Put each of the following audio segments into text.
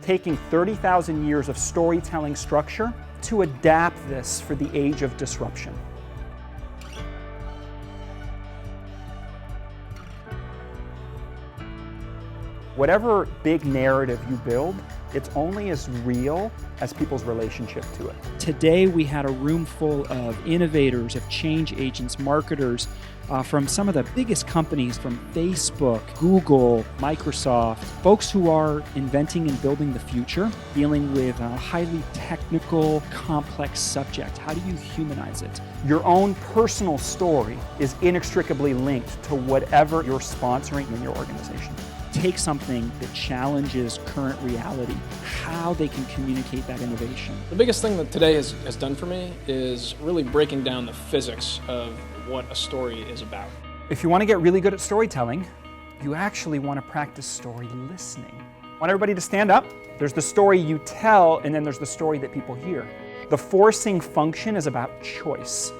taking 30,000 years of storytelling structure to adapt this for the age of disruption. Whatever big narrative you build, it's only as real as people's relationship to it. Today we had a room full of innovators, of change agents, marketers from some of the biggest companies, from Facebook, Google, Microsoft, folks who are inventing and building the future, dealing with a highly technical, complex subject. How do you humanize it? Your own personal story is inextricably linked to whatever you're sponsoring in your organization. Take something that challenges current reality, how they can communicate that innovation. The biggest thing that today has done for me is really breaking down the physics of what a story is about. If you want to get really good at storytelling, you actually want to practice story listening. I want everybody to stand up. There's the story you tell, and then there's the story that people hear. The forcing function is about choice.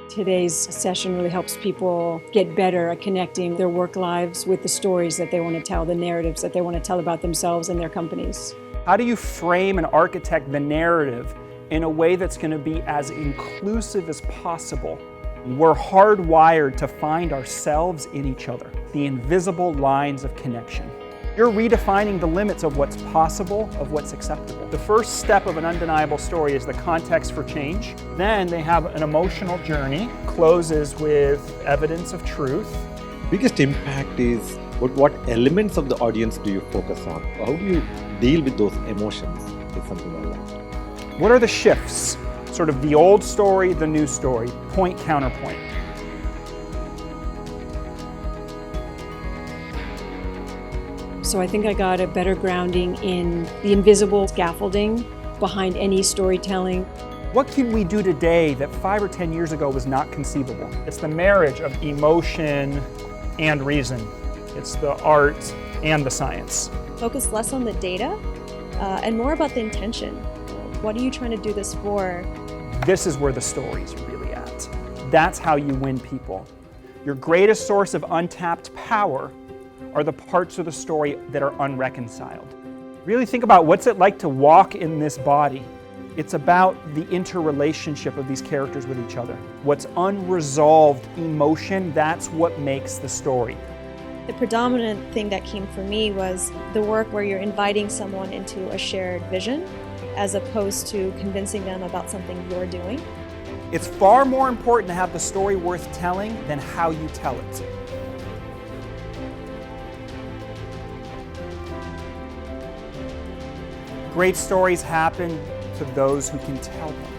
Today's session really helps people get better at connecting their work lives with the stories that they want to tell, the narratives that they want to tell about themselves and their companies. How do you frame and architect the narrative in a way that's going to be as inclusive as possible? We're hardwired to find ourselves in each other, the invisible lines of connection. You're redefining the limits of what's possible, of what's acceptable. The first step of an undeniable story is the context for change. Then they have an emotional journey, closes with evidence of truth. Biggest impact is what elements of the audience do you focus on? How do you deal with those emotions? It's something like that. What are the shifts? Sort of the old story, the new story, point, counterpoint. So I think I got a better grounding in the invisible scaffolding behind any storytelling. What can we do today that 5 or 10 years ago was not conceivable? It's the marriage of emotion and reason. It's the art and the science. Focus less on the data and more about the intention. What are you trying to do this for? This is where the story's really at. That's how you win people. Your greatest source of untapped power are the parts of the story that are unreconciled. Really think about what's it like to walk in this body. It's about the interrelationship of these characters with each other. What's unresolved emotion, that's what makes the story. The predominant thing that came for me was the work where you're inviting someone into a shared vision as opposed to convincing them about something you're doing. It's far more important to have the story worth telling than how you tell it. Great stories happen to those who can tell them.